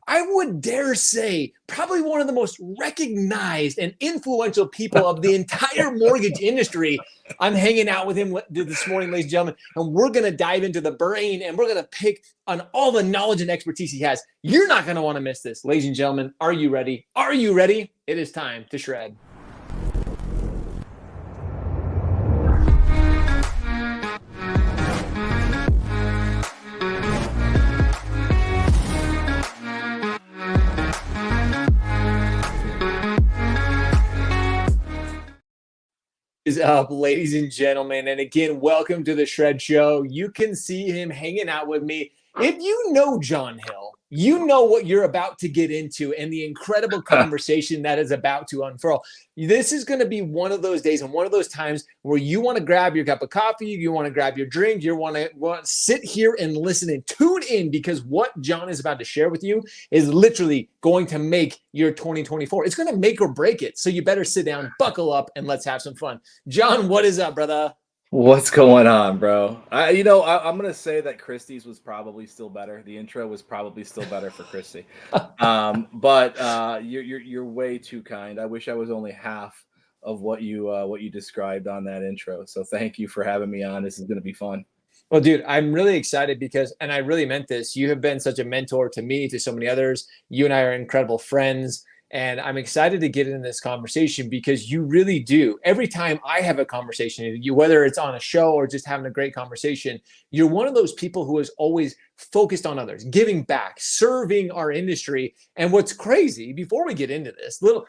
I would dare say, probably one of the most recognized and influential people of the entire mortgage industry. I'm hanging out with him this morning, ladies and gentlemen, and we're going to dive into the brain and we're going to pick on all the knowledge and expertise he has. You're not going to want to miss this. Ladies and gentlemen, are you ready? Are you ready? It is time to shred. Is up, ladies and gentlemen, and again, welcome to the Shred Show. You can see him hanging out with me. If you know Jon Hill, you know what you're about to get into and the incredible conversation that is about to unfurl. This is going to be one of those days and one of those times where you want to grab your cup of coffee, you want to grab your drink, you want to sit here and listen and tune in, because what Jon is about to share with you is literally going to make your 2024. It's going to make or break it. So you better sit down, buckle up, and let's have some fun. Jon, what is up, brother? What's going on, bro? I'm gonna say that Christie's was probably still better. The intro was probably still better for Christie, but you're way too kind. I wish I was only half of what you described on that intro. So thank you for having me on. This is gonna be fun. Well, dude, I'm really excited because, and I really meant this, you have been such a mentor to me, to so many others. You and I are incredible friends. And I'm excited to get into this conversation because you really do. Every time I have a conversation with you, whether it's on a show or just having a great conversation, you're one of those people who is always focused on others, giving back, serving our industry. And what's crazy, before we get into this, little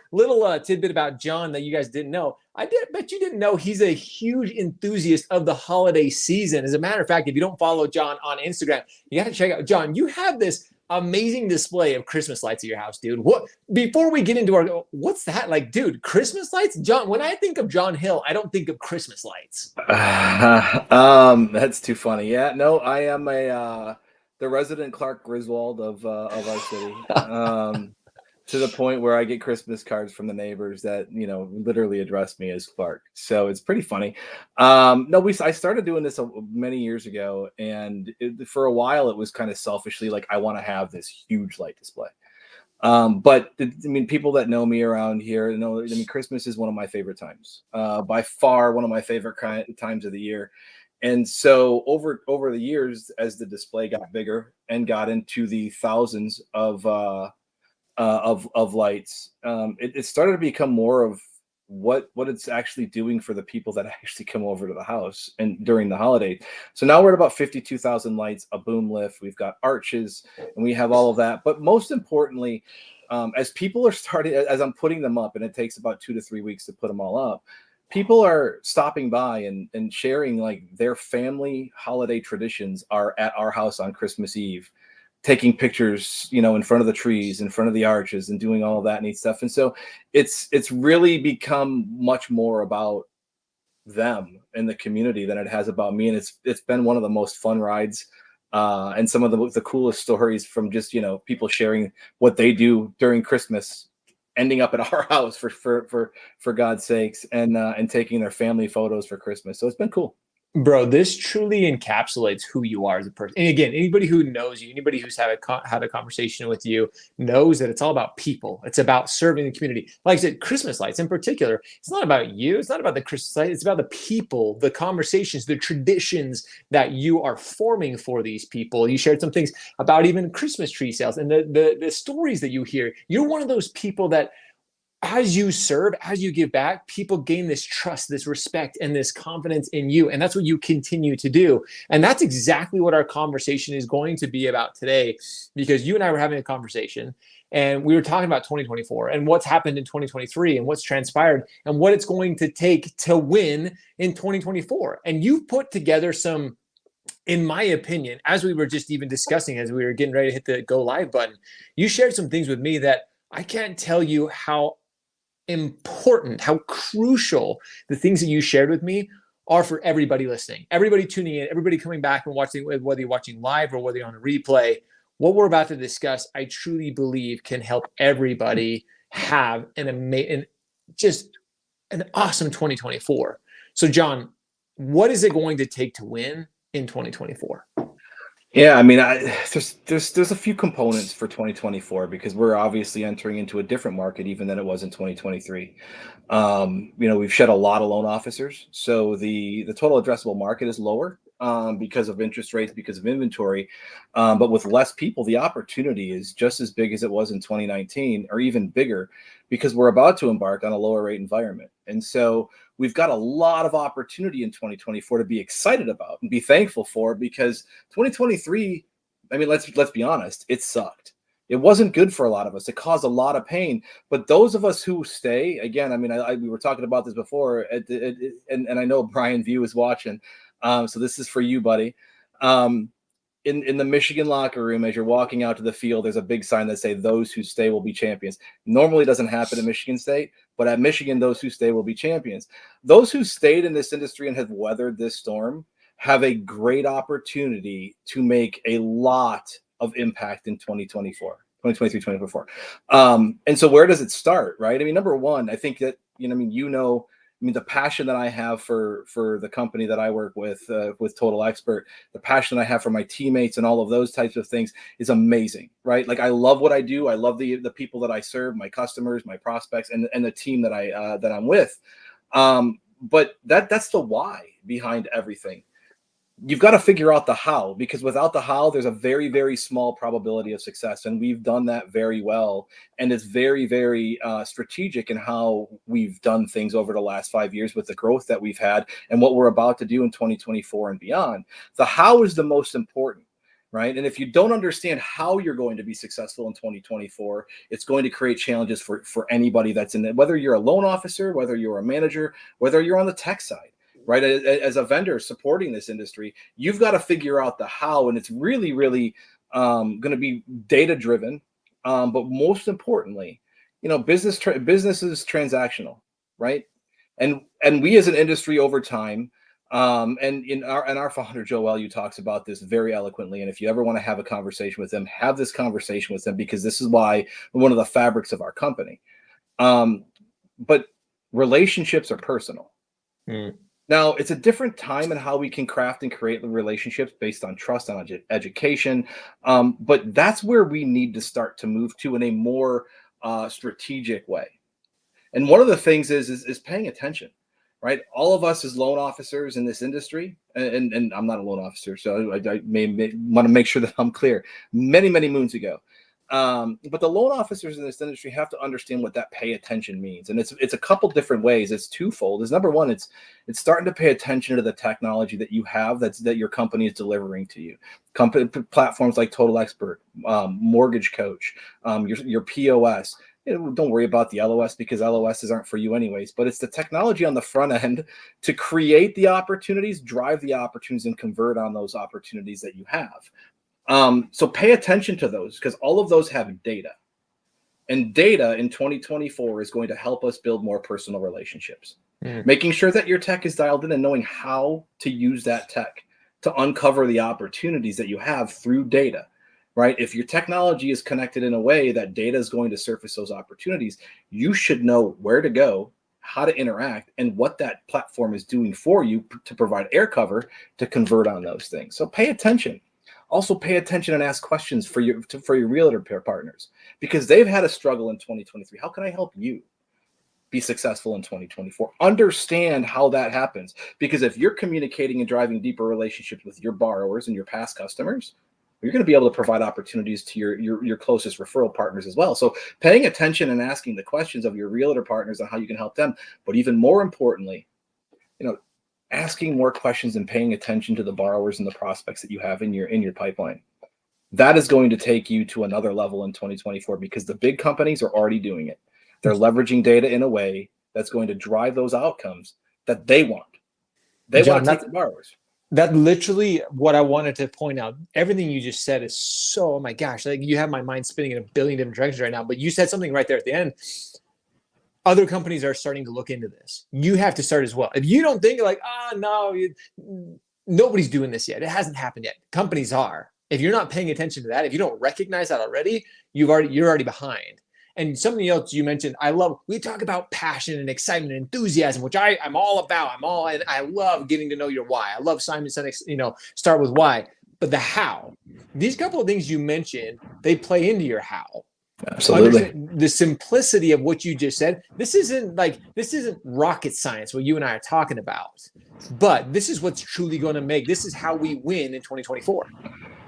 tidbit about Jon that you guys didn't know. Bet you didn't know he's a huge enthusiast of the holiday season. As a matter of fact, if you don't follow Jon on Instagram, you got to check out Jon. You have this amazing display of Christmas lights at your house, dude. What, before we get into what's that like, dude? Christmas lights? Jon, when I think of Jon Hill, I don't think of Christmas lights. That's too funny. Yeah, no, I am the resident Clark Griswold of our city. To the point where I get Christmas cards from the neighbors that, literally address me as Clark. So it's pretty funny. I started doing this many years ago, and for a while it was kind of selfishly like, I want to have this huge light display. People that know me around here know, Christmas is one of my favorite times, by far one of my favorite times of the year. And so over the years, as the display got bigger and got into the thousands of lights, it started to become more of what it's actually doing for the people that actually come over to the house and during the holiday. So now we're at about 52,000 lights, a boom lift, we've got arches, and we have all of that. But most importantly, as people are starting, as I'm putting them up, and it takes about 2 to 3 weeks to put them all up, people are stopping by and sharing like their family holiday traditions are at our house on Christmas Eve, taking pictures, in front of the trees, in front of the arches, and doing all of that neat stuff. And so it's really become much more about them and the community than it has about me. And it's been one of the most fun rides, and some of the coolest stories from just, people sharing what they do during Christmas, ending up at our house for God's sakes, and taking their family photos for Christmas. So it's been cool. Bro, this truly encapsulates who you are as a person. And again, anybody who knows you, anybody who's had a conversation with you knows that it's all about people. It's about serving the community. Like I said, Christmas lights in particular, it's not about you. It's not about the Christmas light. It's about the people, the conversations, the traditions that you are forming for these people. You shared some things about even Christmas tree sales and the stories that you hear. You're one of those people that, as you serve, as you give back, people gain this trust, this respect, and this confidence in you. And that's what you continue to do. And that's exactly what our conversation is going to be about today, because you and I were having a conversation and we were talking about 2024 and what's happened in 2023 and what's transpired and what it's going to take to win in 2024. And you've put together some, in my opinion, as we were just even discussing, as we were getting ready to hit the go live button, you shared some things with me that I can't tell you how important, how crucial the things that you shared with me are for everybody listening, everybody tuning in, everybody coming back and watching, whether you're watching live or whether you're on a replay. What we're about to discuss, I truly believe, can help everybody have just an awesome 2024. So, Jon, what is it going to take to win in 2024? Yeah, I mean, there's a few components for 2024 because we're obviously entering into a different market even than it was in 2023. We've shed a lot of loan officers, so the total addressable market is lower because of interest rates, because of inventory. But with less people, the opportunity is just as big as it was in 2019, or even bigger, because we're about to embark on a lower rate environment, and so we've got a lot of opportunity in 2024 to be excited about and be thankful for, because 2023, I mean, let's be honest, it sucked. It wasn't good for a lot of us. It caused a lot of pain. But those of us who stay, again, I mean, we were talking about this before, and I know Brian View is watching, so this is for you, buddy. Um, in the Michigan locker room, as you're walking out to the field, there's a big sign that say "Those who stay will be champions." Normally, doesn't happen at Michigan State, but at Michigan, those who stay will be champions. Those who stayed in this industry and have weathered this storm have a great opportunity to make a lot of impact in 2024. 2023, 2024. And so where does it start, right? I mean, number one, I think that, I mean, the passion that I have for the company that I work with Total Expert, the passion I have for my teammates and all of those types of things is amazing, right? Like, I love what I do. I love the people that I serve, my customers, my prospects, and the team that I'm with. But that's the why behind everything. You've got to figure out the how, because without the how, there's a very, very small probability of success. And we've done that very well. And it's very, very strategic in how we've done things over the last 5 years with the growth that we've had and what we're about to do in 2024 and beyond. The how is the most important, right? And if you don't understand how you're going to be successful in 2024, it's going to create challenges for anybody that's in it, whether you're a loan officer, whether you're a manager, whether you're on the tech side, right? As a vendor supporting this industry, you've got to figure out the how, and it's really, really going to be data driven. But most importantly, business is transactional, right? And we as an industry over time, and our founder Joe Elu talks about this very eloquently. And if you ever want to have a conversation with him, have this conversation with him, because this is why one of the fabrics of our company. But relationships are personal. Mm. Now, it's a different time in how we can craft and create the relationships based on trust and education. But that's where we need to start to move to in a more strategic way. And one of the things is paying attention, right? All of us as loan officers in this industry, and I'm not a loan officer, so I may want to make sure that I'm clear. Many, many moons ago. But the loan officers in this industry have to understand what that pay attention means, and it's a couple different ways. It's twofold. Is number one, it's starting to pay attention to the technology that you have that your company is delivering to you. Company platforms like Total Expert, Mortgage Coach, your POS. Don't worry about the LOS, because LOSs aren't for you anyways. But it's the technology on the front end to create the opportunities, drive the opportunities, and convert on those opportunities that you have. So pay attention to those, because all of those have data. And data in 2024 is going to help us build more personal relationships. Making sure that your tech is dialed in and knowing how to use that tech to uncover the opportunities that you have through data, right? If your technology is connected in a way that data is going to surface those opportunities, you should know where to go, how to interact, and what that platform is doing for you to provide air cover to convert on those things. So pay attention. Also pay attention and ask questions for your realtor partners, because they've had a struggle in 2023. How can I help you be successful in 2024? Understand how that happens, because if you're communicating and driving deeper relationships with your borrowers and your past customers, you're going to be able to provide opportunities to your closest referral partners as well. So paying attention and asking the questions of your realtor partners on how you can help them, but even more importantly, asking more questions and paying attention to the borrowers and the prospects that you have in your pipeline. That is going to take you to another level in 2024, because the big companies are already doing it. They're leveraging data in a way that's going to drive those outcomes that they want. They John, want to take the borrowers. that literally what I wanted to point out. Everything you just said is so, oh my gosh, like you have my mind spinning in a billion different directions right now. But you said something right there at the end. Other companies are starting to look into this. You have to start as well. If you don't think like, no, nobody's doing this yet. It hasn't happened yet. Companies are. If you're not paying attention to that, if you don't recognize that already, you're already behind. And something else you mentioned, we talk about passion and excitement and enthusiasm, which I'm all about. I love getting to know your why. I love Simon Sinek, start with why. But the how, these couple of things you mentioned, they play into your how. Absolutely. Understand the simplicity of what you just said. This isn't rocket science what you and I are talking about, but this is what's truly going to make, this is how we win in 2024.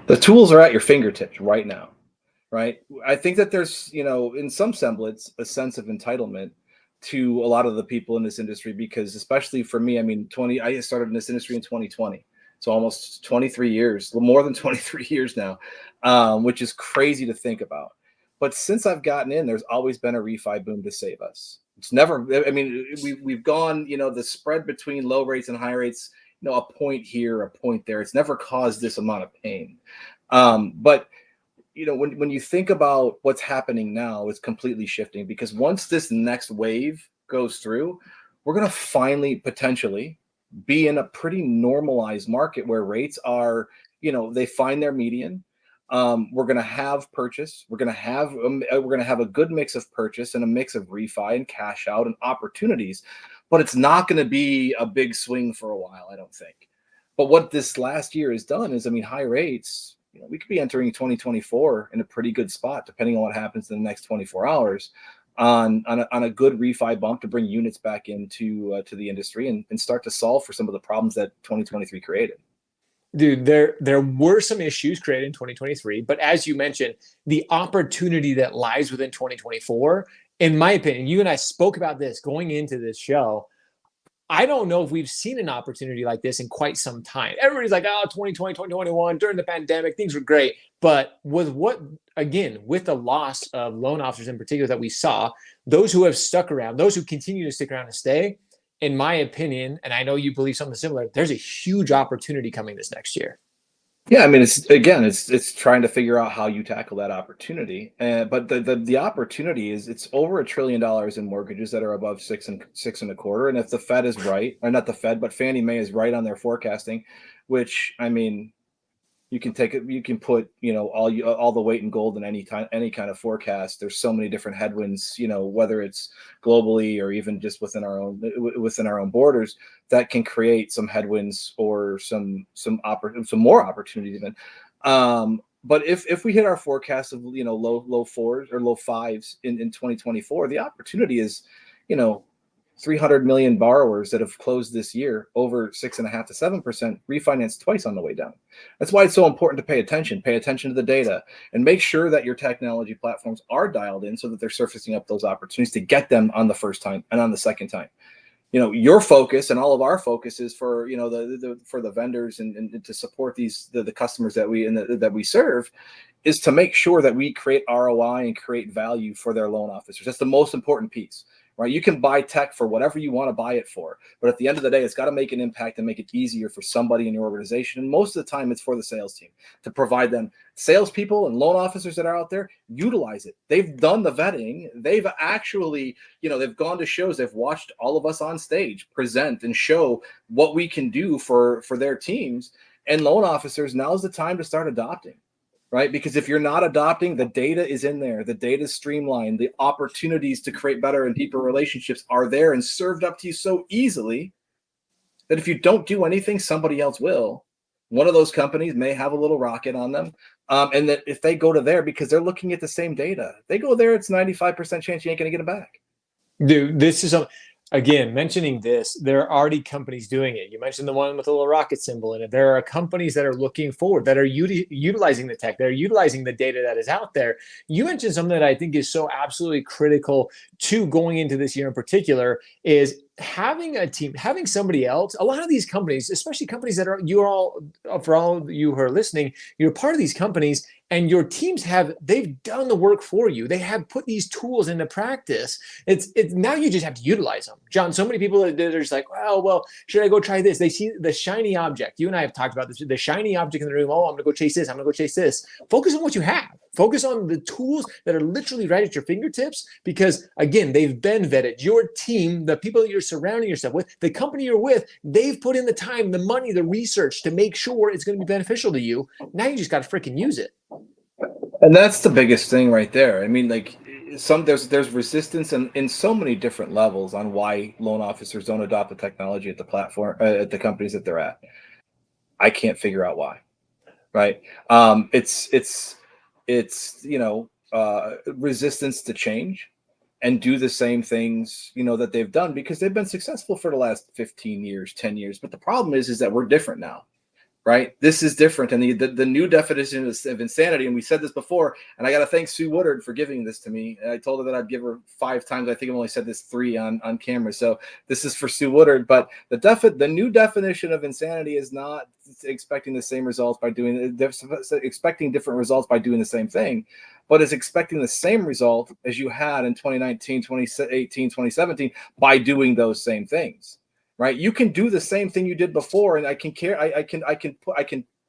The tools are at your fingertips right now, right? I think that there's, in some semblance, a sense of entitlement to a lot of the people in this industry, because especially for me, I mean, I started in this industry in 2020. So almost 23 years, more than 23 years now, which is crazy to think about. But since I've gotten in, there's always been a refi boom to save us. It's never, I mean, we've gone, the spread between low rates and high rates, a point here, a point there. It's never caused this amount of pain. But when you think about what's happening now, it's completely shifting, because once this next wave goes through, we're going to finally potentially be in a pretty normalized market where rates are, they find their median. We're going to have purchase. We're going to have a good mix of purchase and a mix of refi and cash out and opportunities, but it's not going to be a big swing for a while, I don't think. But what this last year has done is, I mean, high rates, we could be entering 2024 in a pretty good spot, depending on what happens in the next 24 hours, on a good refi bump to bring units back into to the industry and start to solve for some of the problems that 2023 created. Dude, there were some issues created in 2023, but as you mentioned, the opportunity that lies within 2024, in my opinion, you and I spoke about this going into this show. I don't know if we've seen an opportunity like this in quite some time. Everybody's like, oh, 2020, 2021, during the pandemic, things were great. But with the loss of loan officers in particular that we saw, those who have stuck around, those who continue to stick around and stay, in my opinion, and I know you believe something similar, there's a huge opportunity coming this next year. Yeah, I mean, it's trying to figure out how you tackle that opportunity. But the opportunity is, it's over $1 trillion in mortgages that are above six and a quarter. And if the Fed is right, or not the Fed, but Fannie Mae is right on their forecasting, which, I mean, you can put, all the weight in gold in any kind of forecast. There's so many different headwinds, whether it's globally or even just within our own borders, that can create some headwinds or some more opportunities even. But if we hit our forecast of, low fours or low fives in 2024, the opportunity is, 300 million borrowers that have closed this year over 6.5% to 7% refinanced twice on the way down. That's why it's so important to pay attention to the data, and make sure that your technology platforms are dialed in so that they're surfacing up those opportunities to get them on the first time and on the second time. Your focus and all of our focus is for, for the vendors and to support the customers that we serve, is to make sure that we create ROI and create value for their loan officers. That's the most important piece. Right? You can buy tech for whatever you want to buy it for, but at the end of the day, it's got to make an impact and make it easier for somebody in your organization. And most of the time, it's for the sales team to provide them. Salespeople and loan officers that are out there, utilize it. They've done the vetting. They've actually, they've gone to shows. They've watched all of us on stage present and show what we can do for their teams. And loan officers, now's the time to start adopting. Right? Because if you're not adopting, the data is in there. The data is streamlined. The opportunities to create better and deeper relationships are there and served up to you so easily that if you don't do anything, somebody else will. One of those companies may have a little rocket on them. And that if they go to there, because they're looking at the same data, they go there, it's 95% chance you ain't going to get it back. Dude, this is again, mentioning this, there are already companies doing it. You mentioned the one with a little rocket symbol in it. There are companies that are looking forward, that are utilizing the tech, they're utilizing the data that is out there. You mentioned something that I think is so absolutely critical to going into this year in particular, is having a team, having somebody else. A lot of these companies, especially companies that are, for all of you who are listening, you're part of these companies, and your teams they've done the work for you. They have put these tools into practice. It's now you just have to utilize them. John, so many people are just like, well, should I go try this? They see the shiny object. You and I have talked about this, the shiny object in the room. Oh, I'm gonna go chase this. I'm gonna go chase this. Focus on what you have. Focus on the tools that are literally right at your fingertips, because again, they've been vetted. Your team, the people that you're surrounding yourself with, the company you're with, they've put in the time, the money, the research to make sure it's going to be beneficial to you. Now you just got to freaking use it. And that's the biggest thing right there. I mean, like, there's resistance in so many different levels on why loan officers don't adopt the technology at the platform, at the companies that they're at. I can't figure out why. right? It's resistance to change and do the same things that they've done because they've been successful for the last 15 years, 10 years. But the problem is that we're different now, right? This is different. And the new definition of insanity, and we said this before, and I got to thank Sue Woodard for giving this to me. I told her that I'd give her 5 times. I think I've only said this 3 on camera. So this is for Sue Woodard. But the new definition of insanity is not expecting the same results by expecting different results by doing the same thing, but is expecting the same result as you had in 2019, 2018, 2017 by doing those same things. Right, you can do the same thing you did before, and I can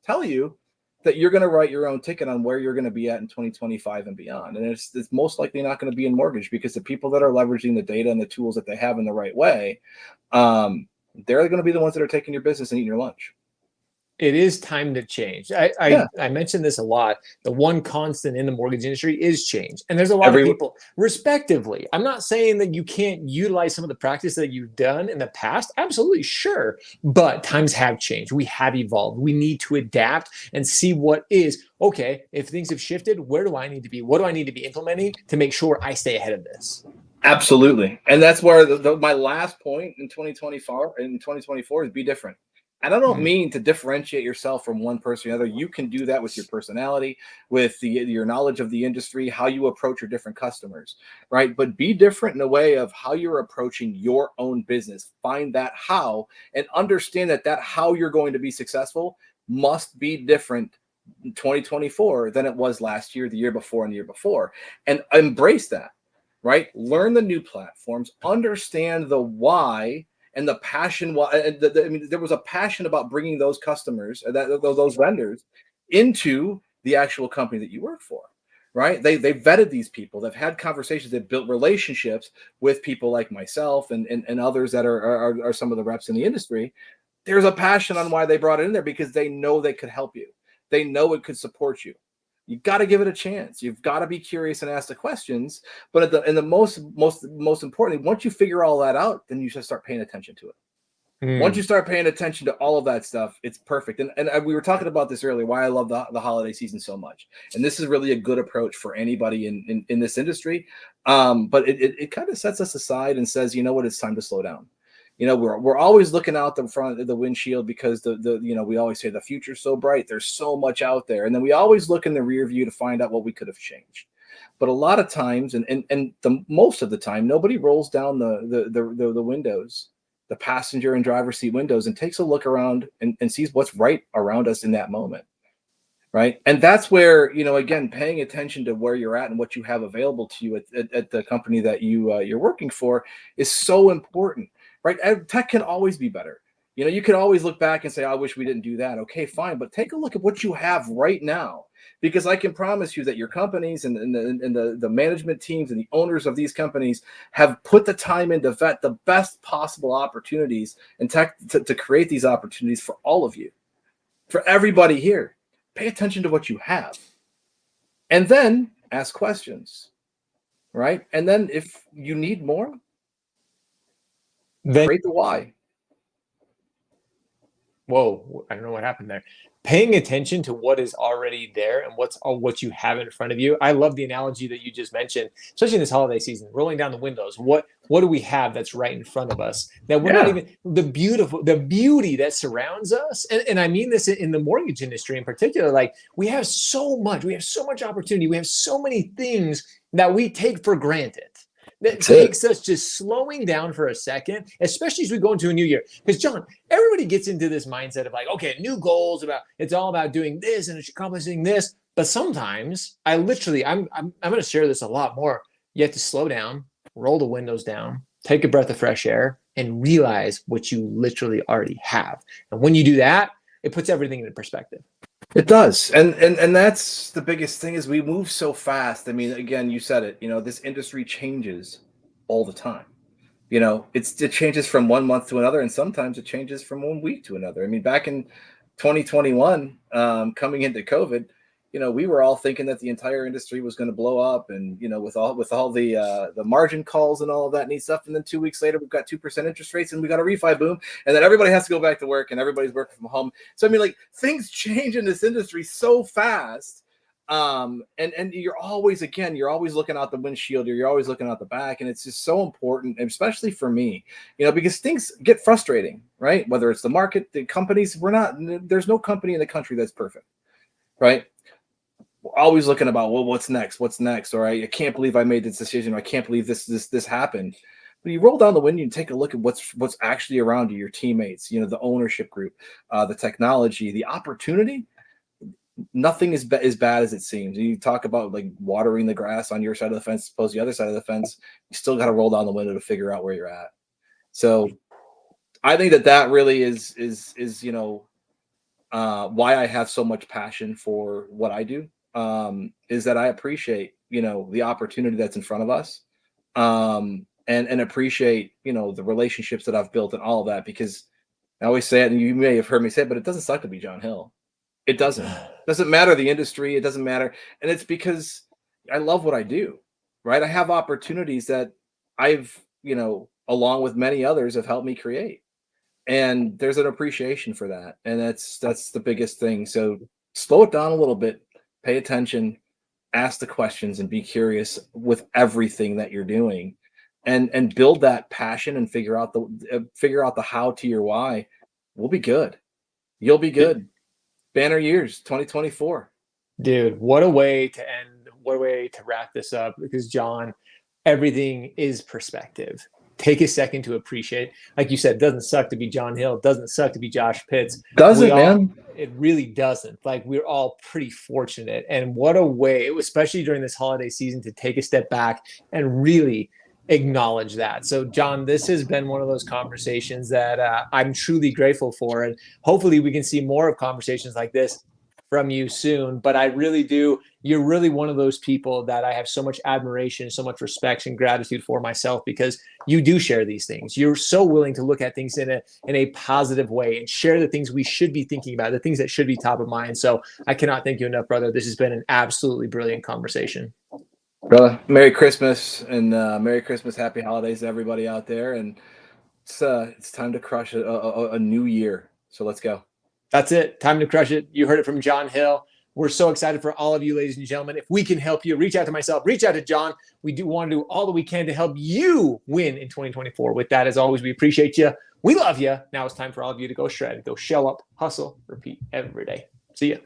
tell you that you're going to write your own ticket on where you're going to be at in 2025 and beyond. And it's most likely not going to be in mortgage because the people that are leveraging the data and the tools that they have in the right way, they're going to be the ones that are taking your business and eating your lunch. It is time to change. I mentioned this a lot. The one constant in the mortgage industry is change. And there's a lot of people, respectively. I'm not saying that you can't utilize some of the practice that you've done in the past. Absolutely, sure. But times have changed. We have evolved. We need to adapt and see what is, okay, if things have shifted, where do I need to be? What do I need to be implementing to make sure I stay ahead of this? Absolutely. And that's where my last point in 2024 is be different. And I don't mean to differentiate yourself from one person or another. You can do that with your personality, with your knowledge of the industry, how you approach your different customers, right? But be different in a way of how you're approaching your own business. Find that how and understand that how you're going to be successful must be different in 2024 than it was last year, the year before, and the year before. And embrace that, right? Learn the new platforms, understand the why and the passion. There was a passion about bringing those customers, those vendors, into the actual company that you work for, right? They vetted these people. They've had conversations. They've built relationships with people like myself and others that are some of the reps in the industry. There's a passion on why they brought it in there because they know they could help you. They know it could support you. You've got to give it a chance. You've got to be curious and ask the questions. But most importantly, once you figure all that out, then you should start paying attention to it. Once you start paying attention to all of that stuff, it's perfect. And we were talking about this earlier, why I love the holiday season so much. And this is really a good approach for anybody in this industry. But it kind of sets us aside and says, you know what, it's time to slow down. We're always looking out the front of the windshield because we always say the future's so bright. There's so much out there. And then we always look in the rear view to find out what we could have changed. But a lot of times, and the most of the time, nobody rolls down the windows, the passenger and driver seat windows, and takes a look around and sees what's right around us in that moment. Right. And that's where, again, paying attention to where you're at and what you have available to you at the company that you're working for is so important. Right. Tech can always be better. You can always look back and say, I wish we didn't do that. Okay, fine. But take a look at what you have right now, because I can promise you that your companies and the management teams and the owners of these companies have put the time in to vet the best possible opportunities and tech to create these opportunities for all of you, for everybody here. Pay attention to what you have and then ask questions. Right. And then if you need more, Then, create the why. whoa, I don't know what happened there. Paying attention to what is already there and what you have in front of you. I love the analogy that you just mentioned, especially in this holiday season, rolling down the windows. What do we have that's right in front of us that we're not even the beauty that surrounds us? And I mean this in the mortgage industry in particular. Like we have so much opportunity. We have so many things that we take for granted. That takes us just slowing down for a second, especially as we go into a new year. Because John, everybody gets into this mindset of like, okay, new goals it's all about doing this and accomplishing this. But sometimes I'm going to share this a lot more. You have to slow down, roll the windows down, take a breath of fresh air, and realize what you literally already have. And when you do that, it puts everything into perspective. It does. And that's the biggest thing is we move so fast. I mean, again, you said it, this industry changes all the time. It changes from 1 month to another, and sometimes it changes from 1 week to another. I mean, back in 2021, coming into COVID, we were all thinking that the entire industry was going to blow up, and with all the margin calls and all of that neat stuff. And then 2 weeks later, we've got 2% interest rates, and we got a refi boom, and then everybody has to go back to work, and everybody's working from home. So I mean, like, things change in this industry so fast. And you're always looking out the windshield, or you're always looking out the back, and it's just so important, especially for me, because things get frustrating, right? Whether it's the market, the companies, there's no company in the country that's perfect, right? We're always looking about, well, what's next, or I can't believe I made this decision, or I can't believe this happened. But you roll down the window and take a look at what's actually around you, your teammates, the ownership group, the technology, the opportunity. Nothing is as bad as it seems. You talk about like watering the grass on your side of the fence, suppose the other side of the fence, you still got to roll down the window to figure out where you're at. So I think that really is why I have so much passion for what I do, is that I appreciate, the opportunity that's in front of us, and appreciate, the relationships that I've built and all of that, because I always say it, and you may have heard me say it, but it doesn't suck to be Jon Hill. It doesn't matter the industry. It doesn't matter. And it's because I love what I do, right? I have opportunities that I've, along with many others, have helped me create. And there's an appreciation for that. And that's the biggest thing. So slow it down a little bit, pay attention, ask the questions, and be curious with everything that you're doing, and build that passion, and figure out the how to your why. We'll be good. You'll be good. Banner years 2024. Dude, what a way to end, what a way to wrap this up, because Jon, everything is perspective. Take a second to appreciate. Like you said, it doesn't suck to be Jon Hill. It doesn't suck to be Josh Pitts. Man. It really doesn't. Like, we're all pretty fortunate. And what a way, especially during this holiday season, to take a step back and really acknowledge that. So, Jon, this has been one of those conversations that I'm truly grateful for. And hopefully we can see more of conversations like this from you soon. But I really do. You're really one of those people that I have so much admiration, so much respect and gratitude for myself, because you do share these things. You're so willing to look at things in a positive way and share the things we should be thinking about, the things that should be top of mind. So I cannot thank you enough, brother. This has been an absolutely brilliant conversation. Brother, Merry Christmas, and Merry Christmas, Happy Holidays to everybody out there. And it's time to crush a new year. So let's go. That's it. Time to crush it. You heard it from Jon Hill. We're so excited for all of you, ladies and gentlemen. If we can help you, reach out to myself, reach out to Jon. We do want to do all that we can to help you win in 2024. With that, as always, we appreciate you. We love you. Now it's time for all of you to go shred, go show up, hustle, repeat every day. See ya.